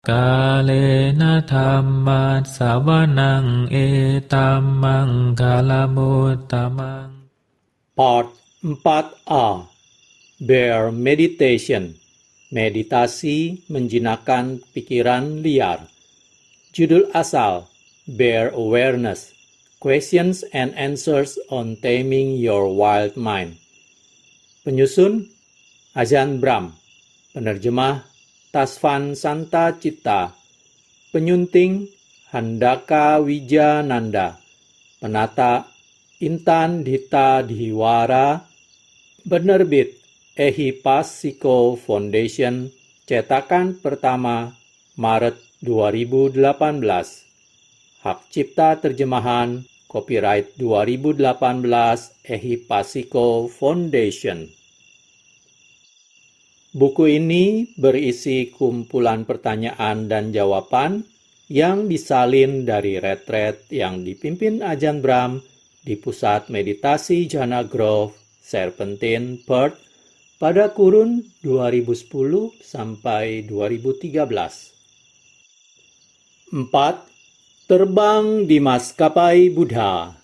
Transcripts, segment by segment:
Kalena dhammat savanang etamang kalamutamang. Part 4a. Bare Meditation. Meditasi menjinakkan pikiran liar. Judul asal: Bare Awareness. Questions and Answers on Taming Your Wild Mind. Penyusun Ajahn Brahm. Penerjemah Tasvan Santa Citta. Penyunting Handaka Wijananda. Penata Intan Dita Dhiwara. Penerbit Ehipassiko Foundation. Cetakan pertama Maret 2018. Hak cipta terjemahan copyright 2018 Ehipassiko Foundation. Buku ini berisi kumpulan pertanyaan dan jawaban yang disalin dari retret yang dipimpin Ajahn Brahm di Pusat Meditasi Jhana Grove, Serpentine, Perth pada kurun 2010 sampai 2013. 4. Terbang di maskapai Buddha.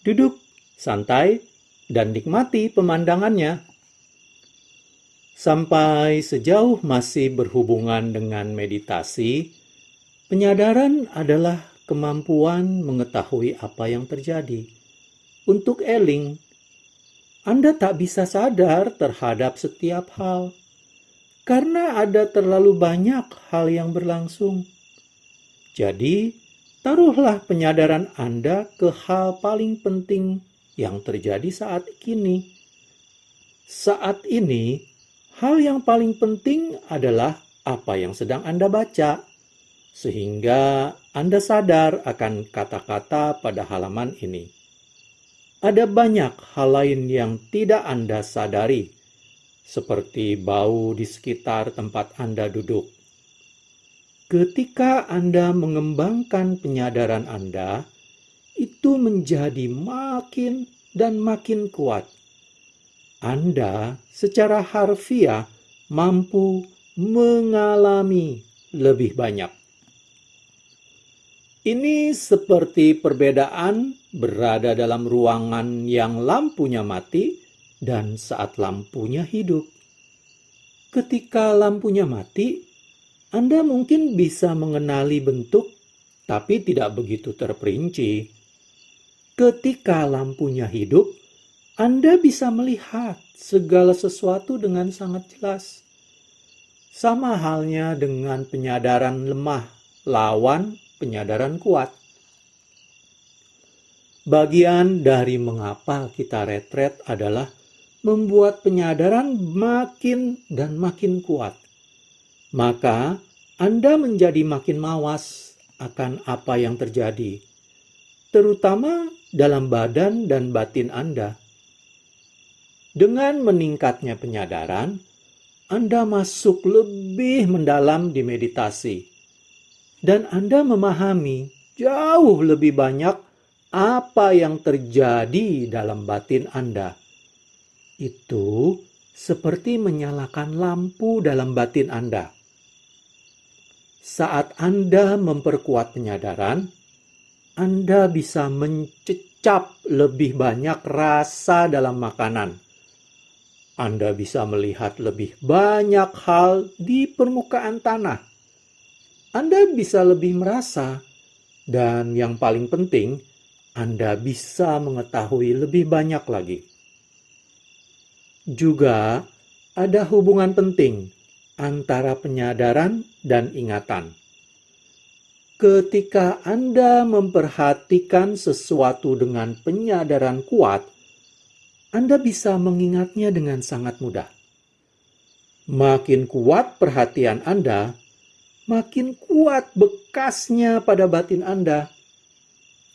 Duduk santai dan nikmati pemandangannya. Sampai sejauh masih berhubungan dengan meditasi, penyadaran adalah kemampuan mengetahui apa yang terjadi. Untuk Eling, Anda tak bisa sadar terhadap setiap hal, karena ada terlalu banyak hal yang berlangsung. Jadi, taruhlah penyadaran Anda ke hal paling penting yang terjadi saat ini. Saat ini, hal yang paling penting adalah apa yang sedang Anda baca, sehingga Anda sadar akan kata-kata pada halaman ini. Ada banyak hal lain yang tidak Anda sadari, seperti bau di sekitar tempat Anda duduk. Ketika Anda mengembangkan penyadaran Anda, itu menjadi makin dan makin kuat. Anda secara harfiah mampu mengalami lebih banyak. Ini seperti perbedaan berada dalam ruangan yang lampunya mati dan saat lampunya hidup. Ketika lampunya mati, Anda mungkin bisa mengenali bentuk, tapi tidak begitu terperinci. Ketika lampunya hidup, Anda bisa melihat segala sesuatu dengan sangat jelas. Sama halnya dengan penyadaran lemah lawan penyadaran kuat. Bagian dari mengapa kita retret adalah membuat penyadaran makin dan makin kuat. Maka Anda menjadi makin mawas akan apa yang terjadi, terutama dalam badan dan batin Anda. Dengan meningkatnya penyadaran, Anda masuk lebih mendalam di meditasi, dan Anda memahami jauh lebih banyak apa yang terjadi dalam batin Anda. Itu seperti menyalakan lampu dalam batin Anda. Saat Anda memperkuat penyadaran, Anda bisa mencecap lebih banyak rasa dalam makanan. Anda bisa melihat lebih banyak hal di permukaan tanah. Anda bisa lebih merasa, dan yang paling penting, Anda bisa mengetahui lebih banyak lagi. Juga ada hubungan penting antara penyadaran dan ingatan. Ketika Anda memperhatikan sesuatu dengan penyadaran kuat, Anda bisa mengingatnya dengan sangat mudah. Makin kuat perhatian Anda, makin kuat bekasnya pada batin Anda.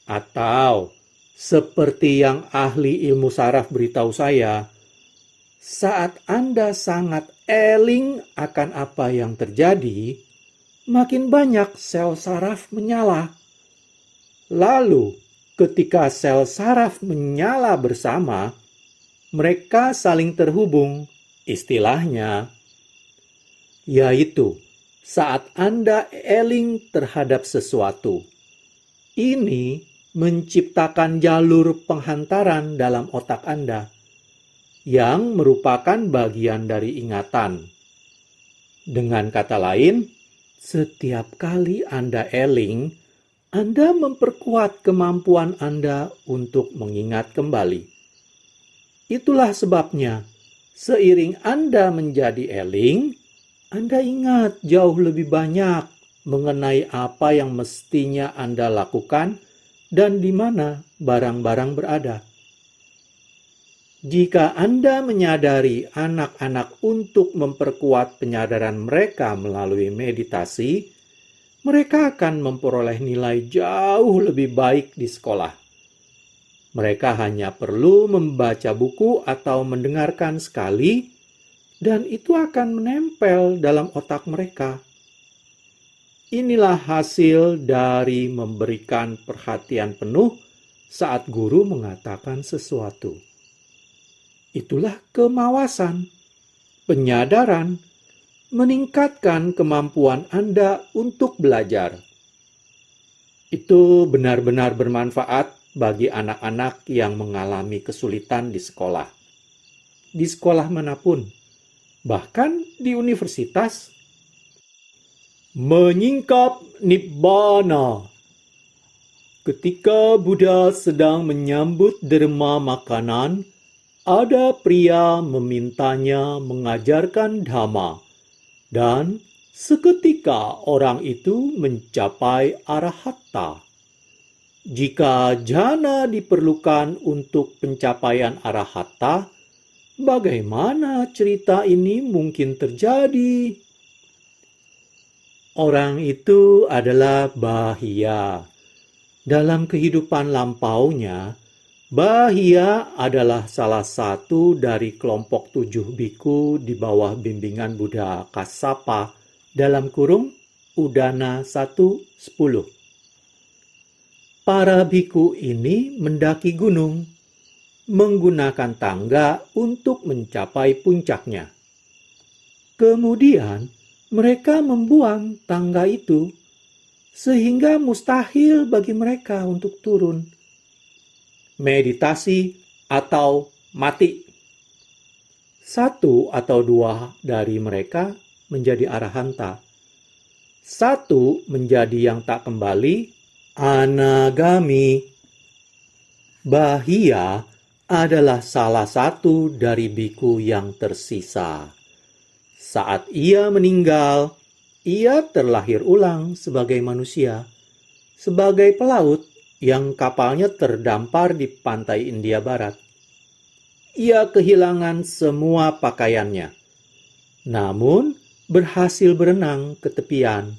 Atau, seperti yang ahli ilmu saraf beritahu saya, saat Anda sangat eling akan apa yang terjadi, makin banyak sel saraf menyala. Lalu, ketika sel saraf menyala bersama, mereka saling terhubung, istilahnya, yaitu saat Anda eling terhadap sesuatu. Ini menciptakan jalur penghantaran dalam otak Anda yang merupakan bagian dari ingatan. Dengan kata lain, setiap kali Anda eling, Anda memperkuat kemampuan Anda untuk mengingat kembali. Itulah sebabnya, seiring Anda menjadi eling, Anda ingat jauh lebih banyak mengenai apa yang mestinya Anda lakukan dan di mana barang-barang berada. Jika Anda menyadari anak-anak untuk memperkuat penyadaran mereka melalui meditasi, mereka akan memperoleh nilai jauh lebih baik di sekolah. Mereka hanya perlu membaca buku atau mendengarkan sekali, dan itu akan menempel dalam otak mereka. Inilah hasil dari memberikan perhatian penuh saat guru mengatakan sesuatu. Itulah kemawasan, penyadaran, meningkatkan kemampuan Anda untuk belajar. Itu benar-benar bermanfaat bagi anak-anak yang mengalami kesulitan di sekolah. Di sekolah manapun, bahkan di universitas. Menyingkap Nibbana. Ketika Buddha sedang menyambut derma makanan, ada pria memintanya mengajarkan dhamma, dan seketika orang itu mencapai arahatta. Jika jhana diperlukan untuk pencapaian arahatta, bagaimana cerita ini mungkin terjadi? Orang itu adalah Bahia. Dalam kehidupan lampaunya, Bahia adalah salah satu dari kelompok 7 biku di bawah bimbingan Buddha Kassapa (Udana 1:10). Para biku ini mendaki gunung, menggunakan tangga untuk mencapai puncaknya. Kemudian, mereka membuang tangga itu, sehingga mustahil bagi mereka untuk turun. Meditasi atau mati. 1 atau 2 dari mereka menjadi arahanta. 1 menjadi yang tak kembali, anagami. Bahia adalah salah satu dari biku yang tersisa. Saat ia meninggal, ia terlahir ulang sebagai manusia, sebagai pelaut yang kapalnya terdampar di pantai India Barat. Ia kehilangan semua pakaiannya, namun berhasil berenang ke tepian.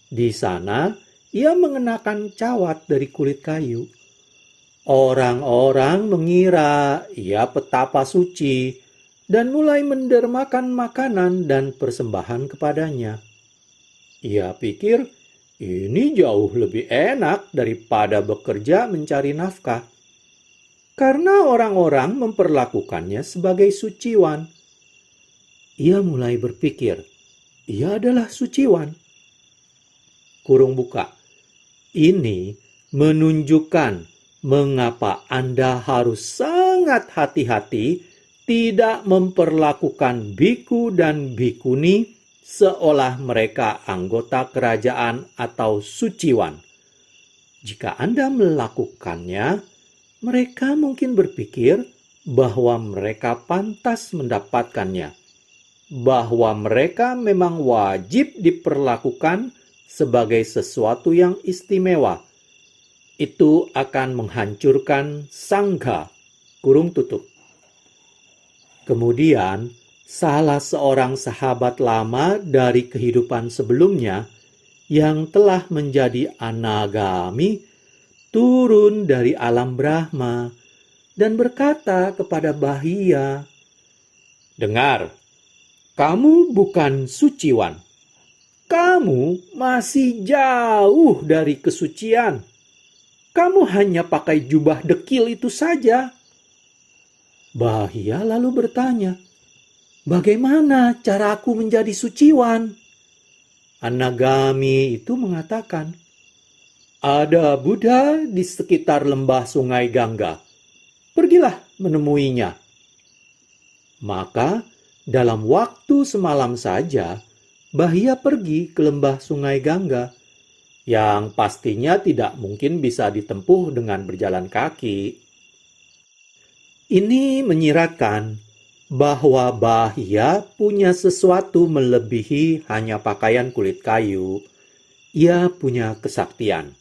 Di sana, ia mengenakan cawat dari kulit kayu. Orang-orang mengira ia petapa suci dan mulai mendermakan makanan dan persembahan kepadanya. Ia pikir, ini jauh lebih enak daripada bekerja mencari nafkah. Karena orang-orang memperlakukannya sebagai suciwan. Ia mulai berpikir, ia adalah suciwan. Kurung buka. Ini menunjukkan mengapa Anda harus sangat hati-hati tidak memperlakukan biku dan bikuni seolah mereka anggota kerajaan atau suciwan. Jika Anda melakukannya, mereka mungkin berpikir bahwa mereka pantas mendapatkannya, bahwa mereka memang wajib diperlakukan sebagai sesuatu yang istimewa. Itu akan menghancurkan sangha, kurung tutup. Kemudian, salah seorang sahabat lama dari kehidupan sebelumnya yang telah menjadi anagami turun dari alam Brahma dan berkata kepada Bahia, "Dengar, kamu bukan suciwan. Kamu masih jauh dari kesucian. Kamu hanya pakai jubah dekil itu saja." Bahia lalu bertanya, "Bagaimana cara aku menjadi suciwan?" Anagami itu mengatakan, "Ada Buddha di sekitar lembah Sungai Gangga. Pergilah menemuinya." Maka dalam waktu semalam saja, Bahia pergi ke lembah Sungai Gangga, yang pastinya tidak mungkin bisa ditempuh dengan berjalan kaki. Ini menyiratkan bahwa Bahia punya sesuatu melebihi hanya pakaian kulit kayu. Ia punya kesaktian.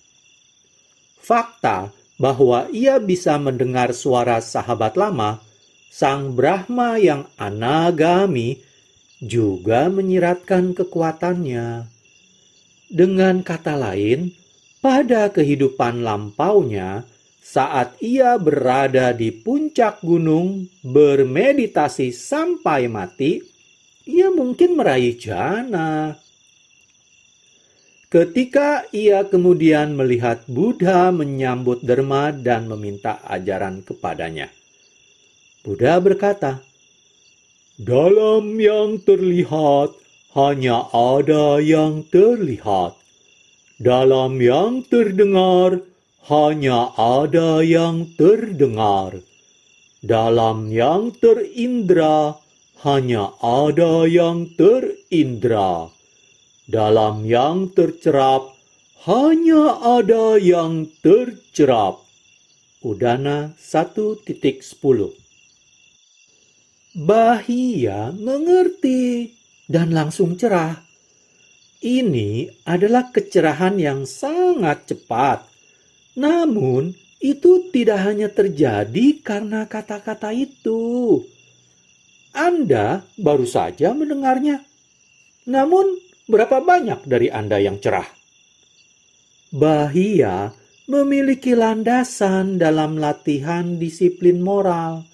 Fakta bahwa ia bisa mendengar suara sahabat lama, Sang Brahma yang anagami, juga menyiratkan kekuatannya. Dengan kata lain, pada kehidupan lampaunya, saat ia berada di puncak gunung bermeditasi sampai mati, ia mungkin meraih jana. Ketika ia kemudian melihat Buddha menyambut derma dan meminta ajaran kepadanya, Buddha berkata, "Dalam yang terlihat hanya ada yang terlihat. Dalam yang terdengar hanya ada yang terdengar. Dalam yang terindra hanya ada yang terindra. Dalam yang tercerap hanya ada yang tercerap." Udana 1.10. Bahia mengerti dan langsung cerah. Ini adalah kecerahan yang sangat cepat. Namun, itu tidak hanya terjadi karena kata-kata itu. Anda baru saja mendengarnya. Namun, berapa banyak dari Anda yang cerah? Bahia memiliki landasan dalam latihan disiplin moral,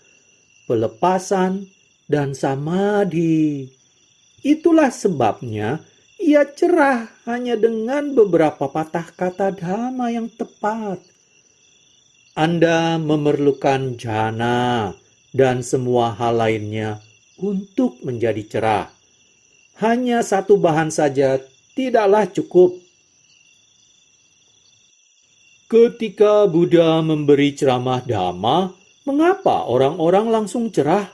pelepasan, dan samadhi. Itulah sebabnya ia cerah hanya dengan beberapa patah kata dhamma yang tepat. Anda memerlukan jhana dan semua hal lainnya untuk menjadi cerah. Hanya satu bahan saja tidaklah cukup. Ketika Buddha memberi ceramah dhamma, mengapa orang-orang langsung cerah?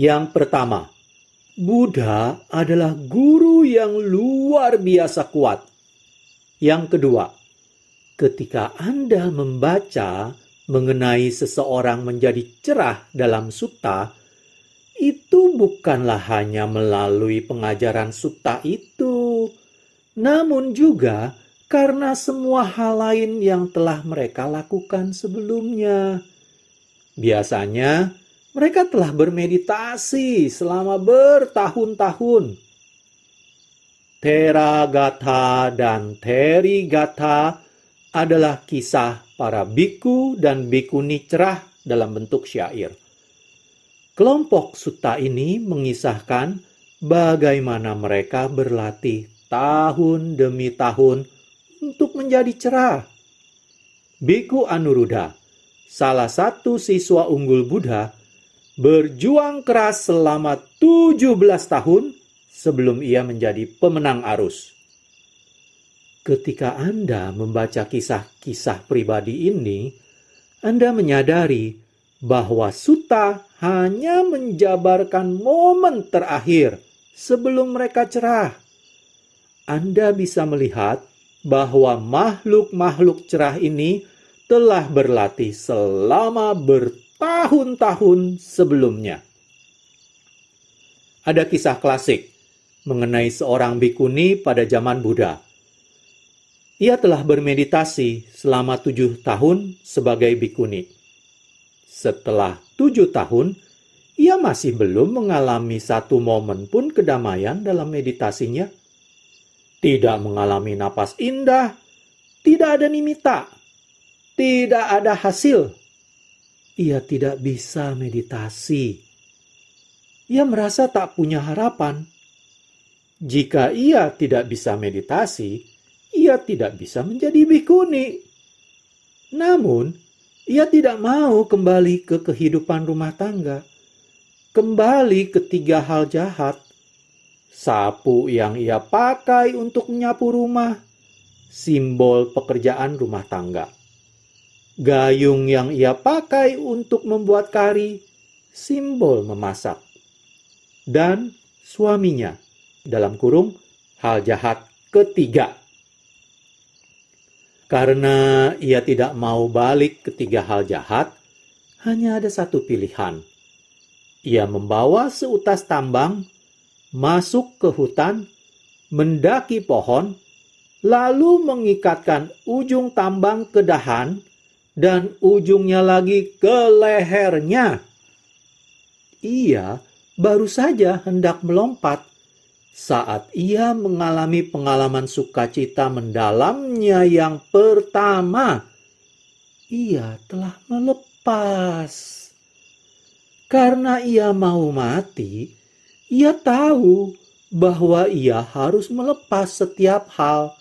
Yang pertama, Buddha adalah guru yang luar biasa kuat. Yang kedua, ketika Anda membaca mengenai seseorang menjadi cerah dalam sutta, itu bukanlah hanya melalui pengajaran sutta itu, namun juga karena semua hal lain yang telah mereka lakukan sebelumnya. Biasanya, mereka telah bermeditasi selama bertahun-tahun. Theragatha dan Therigatha adalah kisah para biku dan bikuni cerah dalam bentuk syair. Kelompok sutta ini mengisahkan bagaimana mereka berlatih tahun demi tahun untuk menjadi cerah. Biku Anuruddha, salah satu siswa unggul Buddha, berjuang keras selama 17 tahun sebelum ia menjadi pemenang arus. Ketika Anda membaca kisah-kisah pribadi ini, Anda menyadari bahwa sutta hanya menjabarkan momen terakhir sebelum mereka cerah. Anda bisa melihat bahwa makhluk-makhluk cerah ini telah berlatih selama bertahun-tahun sebelumnya. Ada kisah klasik mengenai seorang bikuni pada zaman Buddha. Ia telah bermeditasi selama 7 tahun sebagai bikuni. Setelah 7 tahun, ia masih belum mengalami satu momen pun kedamaian dalam meditasinya. Tidak mengalami napas indah, tidak ada nimitta, tidak ada hasil. Ia tidak bisa meditasi. Ia merasa tak punya harapan. Jika ia tidak bisa meditasi, ia tidak bisa menjadi bikuni. Namun, ia tidak mau kembali ke kehidupan rumah tangga, kembali ke 3 hal jahat. Sapu yang ia pakai untuk menyapu rumah, simbol pekerjaan rumah tangga. Gayung yang ia pakai untuk membuat kari, simbol memasak. Dan suaminya, dalam kurung, hal jahat ketiga. Karena ia tidak mau balik ketiga hal jahat, hanya ada satu pilihan. Ia membawa seutas tambang, masuk ke hutan, mendaki pohon, lalu mengikatkan ujung tambang ke dahan dan ujungnya lagi ke lehernya. Ia baru saja hendak melompat saat ia mengalami pengalaman sukacita mendalamnya yang pertama. Ia telah melepas. Karena ia mau mati, ia tahu bahwa ia harus melepas setiap hal,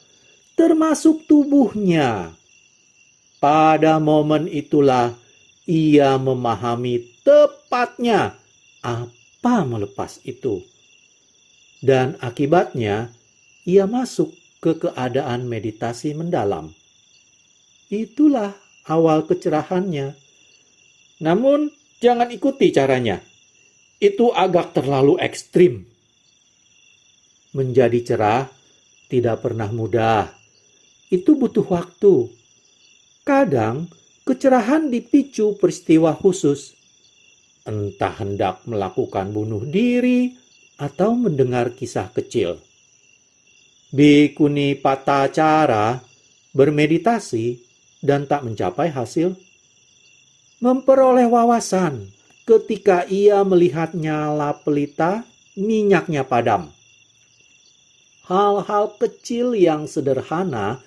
termasuk tubuhnya. Pada momen itulah ia memahami tepatnya apa melepas itu. Dan akibatnya, ia masuk ke keadaan meditasi mendalam. Itulah awal kecerahannya. Namun, jangan ikuti caranya. Itu agak terlalu ekstrim. Menjadi cerah tidak pernah mudah. Itu butuh waktu. Kadang, kecerahan dipicu peristiwa khusus. Entah hendak melakukan bunuh diri, atau mendengar kisah kecil. Bhikkhuni Patacara bermeditasi dan tak mencapai hasil. Memperoleh wawasan ketika ia melihat nyala pelita, minyaknya padam. Hal-hal kecil yang sederhana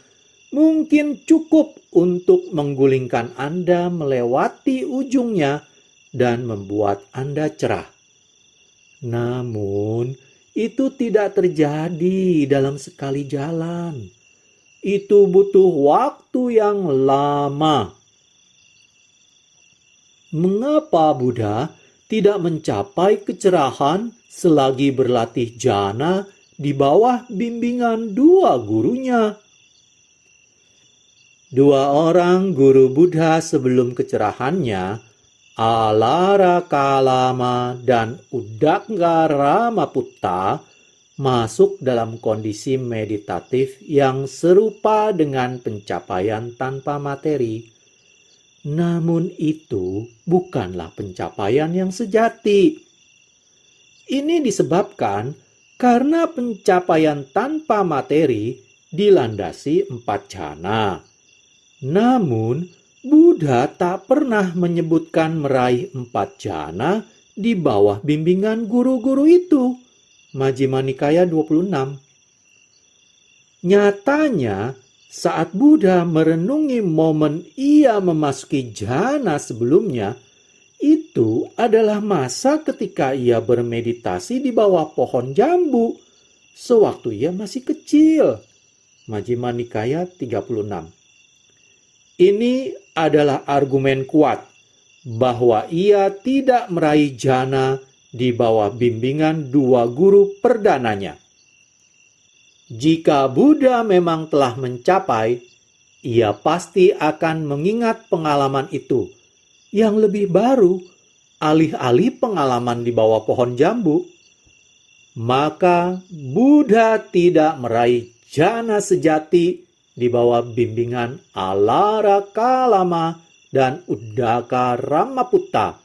mungkin cukup untuk menggulingkan Anda melewati ujungnya dan membuat Anda cerah. Namun, itu tidak terjadi dalam sekali jalan. Itu butuh waktu yang lama. Mengapa Buddha tidak mencapai kecerahan selagi berlatih jhana di bawah bimbingan dua gurunya? Dua orang guru Buddha sebelum kecerahannya, Alara Kalama dan Uddaka Ramaputta, masuk dalam kondisi meditatif yang serupa dengan pencapaian tanpa materi. Namun itu bukanlah pencapaian yang sejati. Ini disebabkan karena pencapaian tanpa materi dilandasi 4 jhana. Namun, Buddha tak pernah menyebutkan meraih 4 jhana di bawah bimbingan guru-guru itu. Majjhima Nikaya 26. Nyatanya, saat Buddha merenungi momen ia memasuki jhana sebelumnya, itu adalah masa ketika ia bermeditasi di bawah pohon jambu, sewaktu ia masih kecil. Majjhima Nikaya 36. Ini adalah argumen kuat bahwa ia tidak meraih jhana di bawah bimbingan dua guru perdananya. Jika Buddha memang telah mencapai, ia pasti akan mengingat pengalaman itu yang lebih baru, alih-alih pengalaman di bawah pohon jambu. Maka Buddha tidak meraih jhana sejati di bawah bimbingan Alara Kalama dan Uddaka Ramaputta,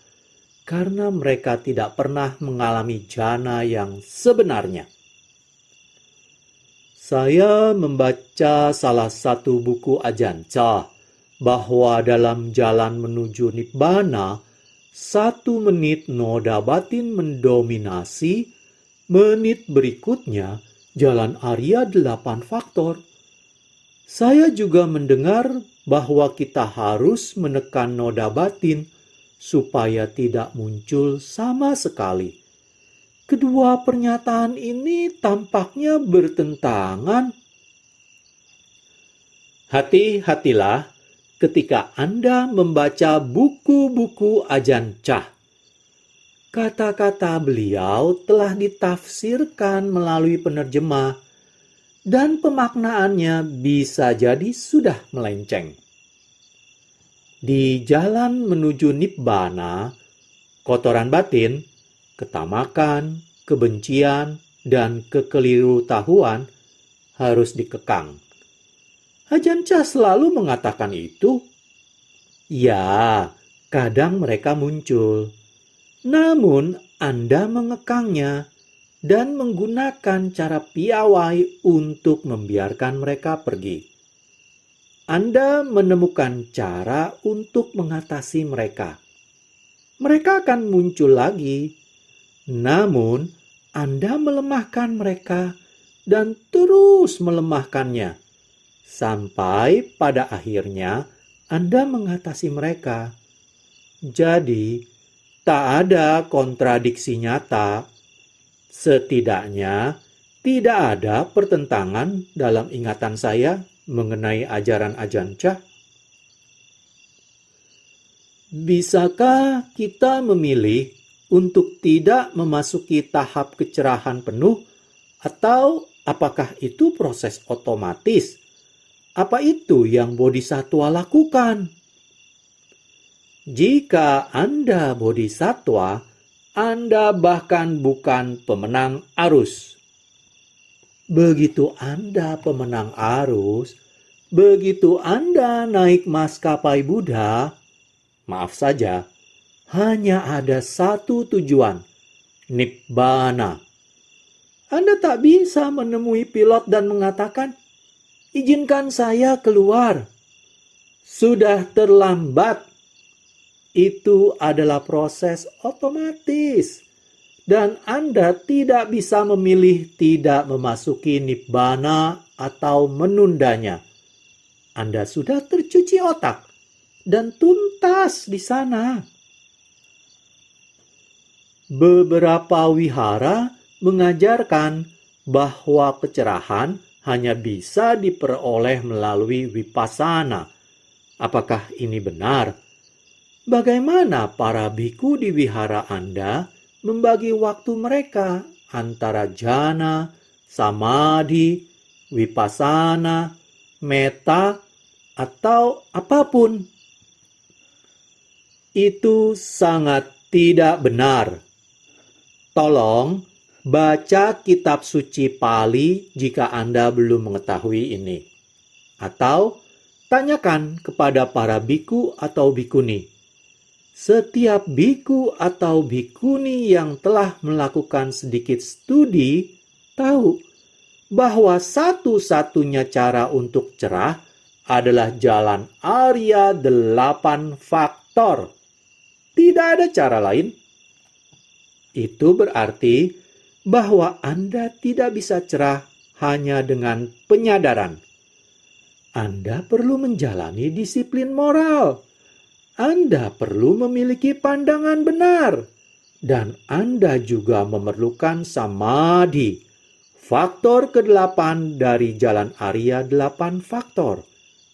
karena mereka tidak pernah mengalami jhana yang sebenarnya. Saya membaca salah satu buku Ajahn Chah bahwa dalam jalan menuju Nibbana, 1 menit noda batin mendominasi, menit berikutnya jalan Arya 8 faktor. Saya juga mendengar bahwa kita harus menekan noda batin supaya tidak muncul sama sekali. Kedua pernyataan ini tampaknya bertentangan. Hati-hatilah ketika Anda membaca buku-buku Ajahn Chah. Kata-kata beliau telah ditafsirkan melalui penerjemah dan pemaknaannya bisa jadi sudah melenceng. Di jalan menuju Nibbana, kotoran batin, ketamakan, kebencian, dan kekelirutahuan harus dikekang. Ajahn Chah selalu mengatakan itu. Ya, kadang mereka muncul. Namun Anda mengekangnya dan menggunakan cara piawai untuk membiarkan mereka pergi. Anda menemukan cara untuk mengatasi mereka. Mereka akan muncul lagi. Namun Anda melemahkan mereka dan terus melemahkannya. Sampai pada akhirnya Anda mengatasi mereka. Jadi, tak ada kontradiksi nyata. Setidaknya, tidak ada pertentangan dalam ingatan saya mengenai ajaran Ajahn Chah. Bisakah kita memilih untuk tidak memasuki tahap kecerahan penuh, atau apakah itu proses otomatis? Apa itu yang bodhisattva lakukan? Jika Anda bodhisattva, Anda bahkan bukan pemenang arus. Begitu Anda pemenang arus, begitu Anda naik maskapai Buddha, maaf saja, hanya ada satu tujuan, Nibbana. Anda tak bisa menemui pilot dan mengatakan, "Izinkan saya keluar." Sudah terlambat. Itu adalah proses otomatis. Dan Anda tidak bisa memilih tidak memasuki Nibbana atau menundanya. Anda sudah tercuci otak dan tuntas di sana. Beberapa wihara mengajarkan bahwa kecerahan hanya bisa diperoleh melalui vipassana. Apakah ini benar? Bagaimana para biku di wihara Anda membagi waktu mereka antara jhana, samadhi, vipassana, metta, atau apapun? Itu sangat tidak benar. Tolong baca kitab suci Pali jika Anda belum mengetahui ini. Atau tanyakan kepada para biku atau bikuni. Setiap biku atau bikuni yang telah melakukan sedikit studi tahu bahwa satu-satunya cara untuk cerah adalah jalan Arya 8 faktor. Tidak ada cara lain. Itu berarti bahwa Anda tidak bisa cerah hanya dengan penyadaran. Anda perlu menjalani disiplin moral. Anda perlu memiliki pandangan benar. Dan Anda juga memerlukan samadhi, faktor ke-8 dari jalan Arya 8 faktor,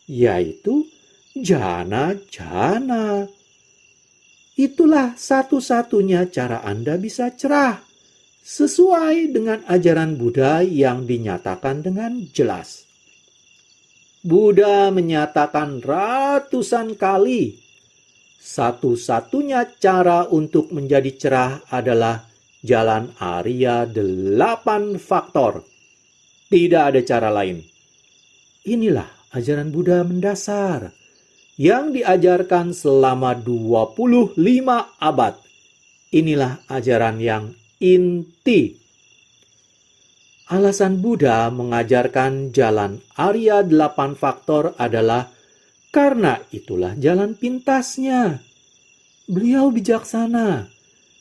yaitu jhana-jhana. Itulah satu-satunya cara Anda bisa cerah, sesuai dengan ajaran Buddha yang dinyatakan dengan jelas. Buddha menyatakan ratusan kali, satu-satunya cara untuk menjadi cerah adalah jalan Arya 8 faktor. Tidak ada cara lain. Inilah ajaran Buddha mendasar yang diajarkan selama 25 abad. Inilah ajaran yang inti. Alasan Buddha mengajarkan jalan Arya 8 faktor adalah karena itulah jalan pintasnya. Beliau bijaksana.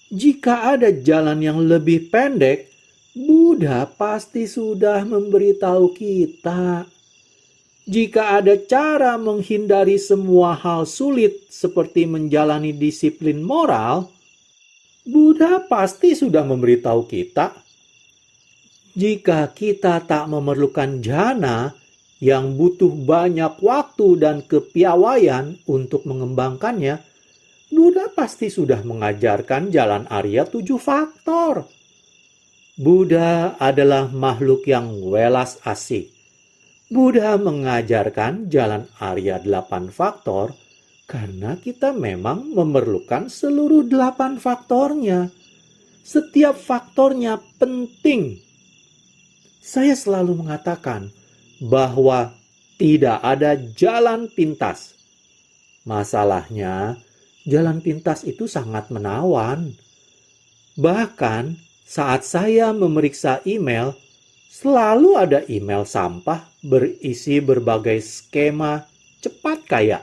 Jika ada jalan yang lebih pendek, Buddha pasti sudah memberitahu kita. Jika ada cara menghindari semua hal sulit seperti menjalani disiplin moral, Buddha pasti sudah memberitahu kita. Jika kita tak memerlukan jhana yang butuh banyak waktu dan kepiawaian untuk mengembangkannya, Buddha pasti sudah mengajarkan jalan Arya 7 faktor. Buddha adalah makhluk yang welas asih. Buddha mengajarkan jalan Arya 8 faktor karena kita memang memerlukan seluruh 8 faktornya. Setiap faktornya penting. Saya selalu mengatakan bahwa tidak ada jalan pintas. Masalahnya, jalan pintas itu sangat menawan. Bahkan saat saya memeriksa email, selalu ada email sampah berisi berbagai skema cepat kaya.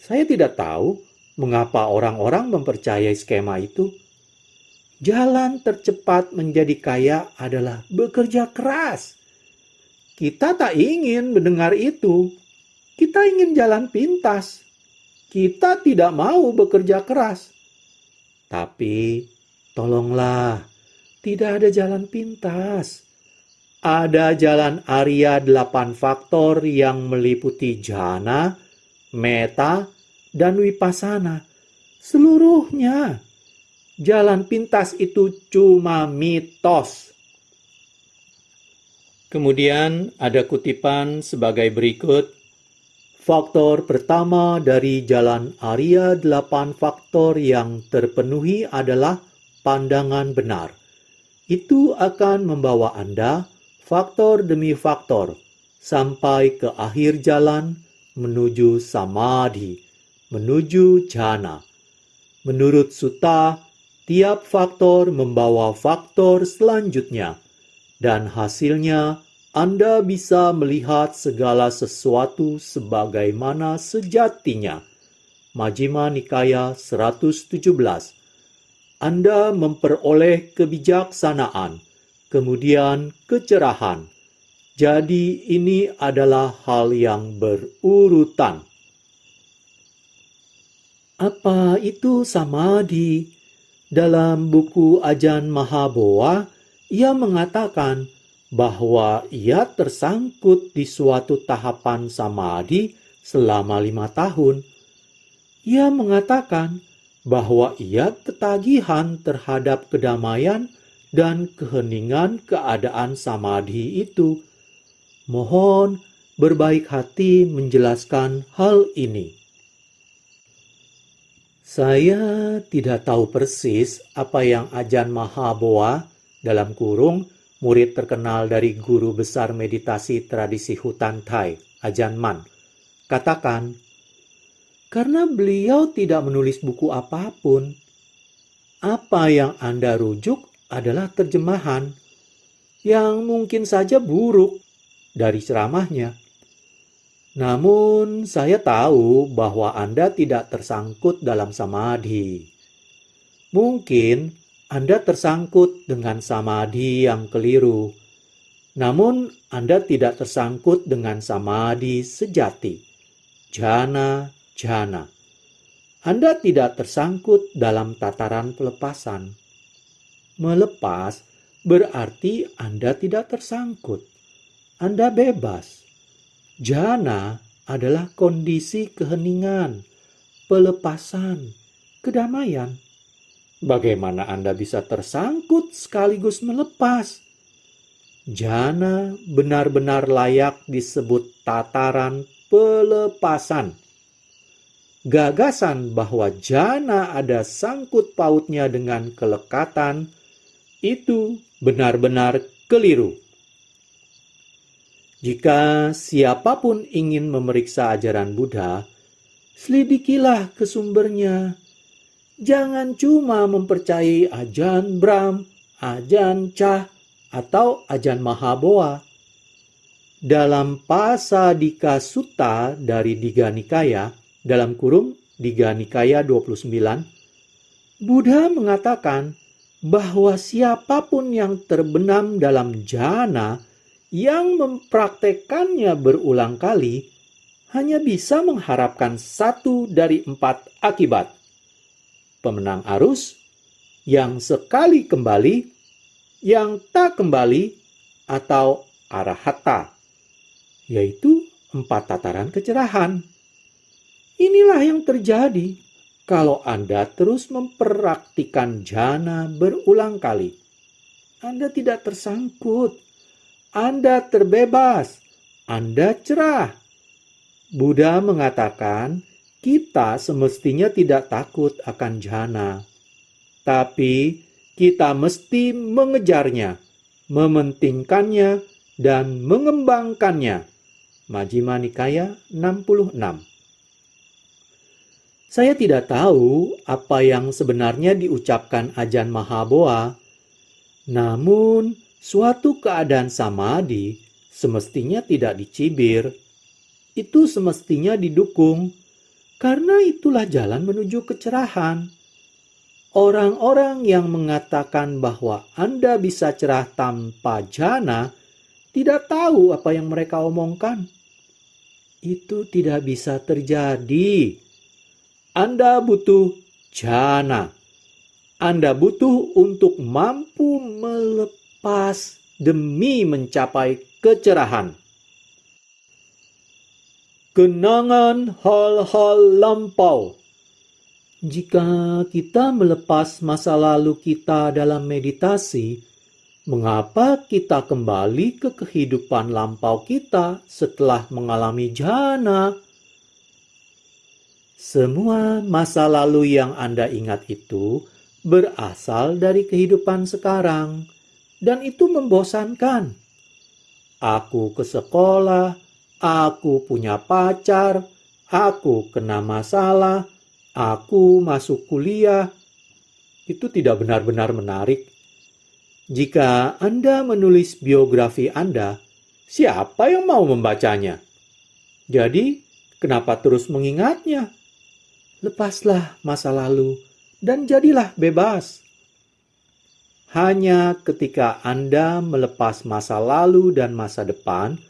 Saya tidak tahu mengapa orang-orang mempercayai skema itu. Jalan tercepat menjadi kaya adalah bekerja keras. Kita tak ingin mendengar itu. Kita ingin jalan pintas. Kita tidak mau bekerja keras. Tapi, tolonglah, tidak ada jalan pintas. Ada jalan Arya 8 faktor yang meliputi jhana, meta, dan vipassana. Seluruhnya. Jalan pintas itu cuma mitos. Kemudian ada kutipan sebagai berikut. Faktor pertama dari jalan Arya 8 faktor yang terpenuhi adalah pandangan benar. Itu akan membawa Anda faktor demi faktor sampai ke akhir jalan menuju samadhi, menuju jhana. Menurut Sutta, tiap faktor membawa faktor selanjutnya, dan hasilnya Anda bisa melihat segala sesuatu sebagaimana sejatinya. Majjhima Nikaya 117. Anda memperoleh kebijaksanaan, kemudian kecerahan. Jadi ini adalah hal yang berurutan. Apa itu samadhi? Dalam buku Ajahn Mahaboa, ia mengatakan bahwa ia tersangkut di suatu tahapan samadhi selama 5 tahun. Ia mengatakan bahwa ia ketagihan terhadap kedamaian dan keheningan keadaan samadhi itu. Mohon berbaik hati menjelaskan hal ini. Saya tidak tahu persis apa yang Ajahn Mahaboa, dalam kurung, murid terkenal dari guru besar meditasi tradisi hutan Thai, Ajahn Mun, katakan, karena beliau tidak menulis buku apapun. Apa yang Anda rujuk adalah terjemahan yang mungkin saja buruk dari ceramahnya. Namun, saya tahu bahwa Anda tidak tersangkut dalam samadhi. Mungkin Anda tersangkut dengan samadhi yang keliru. Namun, Anda tidak tersangkut dengan samadhi sejati. Jhana. Anda tidak tersangkut dalam tataran pelepasan. Melepas berarti Anda tidak tersangkut. Anda bebas. Jhana adalah kondisi keheningan, pelepasan, kedamaian. Bagaimana Anda bisa tersangkut sekaligus melepas? Jhana benar-benar layak disebut tataran pelepasan. Gagasan bahwa jhana ada sangkut pautnya dengan kelekatan itu benar-benar keliru. Jika siapapun ingin memeriksa ajaran Buddha, selidikilah ke sumbernya. Jangan cuma mempercayai Ajahn Brahm, Ajahn Chah, atau Ajahn Mahaboa. Dalam Pasadika Sutta dari Digha Nikaya, dalam kurung Digha Nikaya 29, Buddha mengatakan bahwa siapapun yang terbenam dalam jhana yang mempraktekannya berulang kali hanya bisa mengharapkan 1 dari 4 akibat. Pemenang arus, yang sekali kembali, yang tak kembali, atau arahata, yaitu 4 tataran kecerahan. Inilah yang terjadi. Kalau Anda terus mempraktikkan jhana berulang kali, Anda tidak tersangkut, Anda terbebas, Anda cerah. Buddha mengatakan, kita semestinya tidak takut akan jhana, tapi kita mesti mengejarnya, mementingkannya, dan mengembangkannya. Majjhima Nikaya 66. Saya tidak tahu apa yang sebenarnya diucapkan Ajahn Mahaboa, namun suatu keadaan samadhi semestinya tidak dicibir. Itu semestinya didukung, karena itulah jalan menuju kecerahan. Orang-orang yang mengatakan bahwa Anda bisa cerah tanpa jhana tidak tahu apa yang mereka omongkan. Itu tidak bisa terjadi. Anda butuh jhana. Anda butuh untuk mampu melepas demi mencapai kecerahan. Kenangan hal-hal lampau. Jika kita melepas masa lalu kita dalam meditasi, mengapa kita kembali ke kehidupan lampau kita setelah mengalami jhana? Semua masa lalu yang Anda ingat itu berasal dari kehidupan sekarang, dan itu membosankan. Aku ke sekolah, aku punya pacar, aku kena masalah, aku masuk kuliah. Itu tidak benar-benar menarik. Jika Anda menulis biografi Anda, siapa yang mau membacanya? Jadi, kenapa terus mengingatnya? Lepaslah masa lalu dan jadilah bebas. Hanya ketika Anda melepas masa lalu dan masa depan,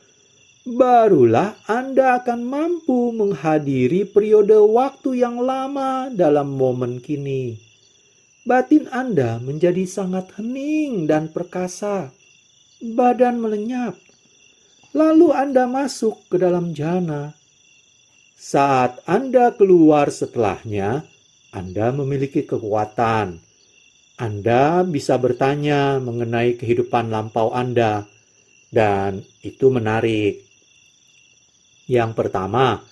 barulah Anda akan mampu menghadiri periode waktu yang lama dalam momen kini. Batin Anda menjadi sangat hening dan perkasa. Badan melenyap. Lalu Anda masuk ke dalam jhana. Saat Anda keluar setelahnya, Anda memiliki kekuatan. Anda bisa bertanya mengenai kehidupan lampau Anda, dan itu menarik. Yang pertama,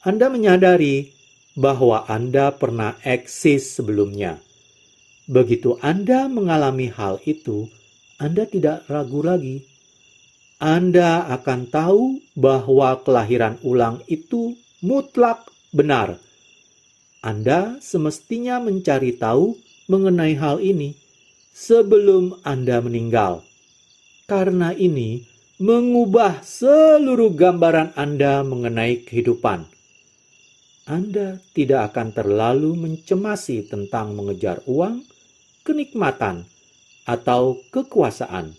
Anda menyadari bahwa Anda pernah eksis sebelumnya. Begitu Anda mengalami hal itu, Anda tidak ragu lagi. Anda akan tahu bahwa kelahiran ulang itu mutlak benar. Anda semestinya mencari tahu mengenai hal ini sebelum Anda meninggal. Karena ini mengubah seluruh gambaran Anda mengenai kehidupan. Anda tidak akan terlalu mencemasi tentang mengejar uang, kenikmatan, atau kekuasaan.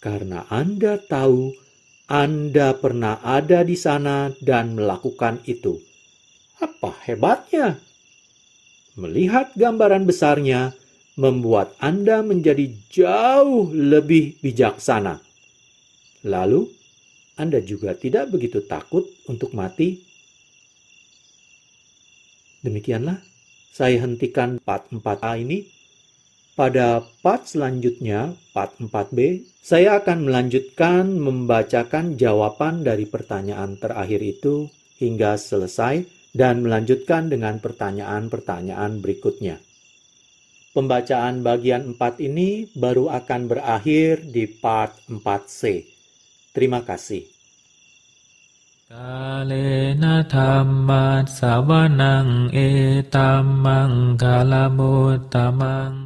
Karena Anda tahu Anda pernah ada di sana dan melakukan itu. Apa hebatnya? Melihat gambaran besarnya membuat Anda menjadi jauh lebih bijaksana. Lalu, Anda juga tidak begitu takut untuk mati. Demikianlah, saya hentikan part 4a ini. Pada part selanjutnya, part 4b, saya akan melanjutkan membacakan jawaban dari pertanyaan terakhir itu hingga selesai dan melanjutkan dengan pertanyaan-pertanyaan berikutnya. Pembacaan bagian 4 ini baru akan berakhir di part 4c. Terima kasih. Kalena dhammat savanang etammang kalamutamang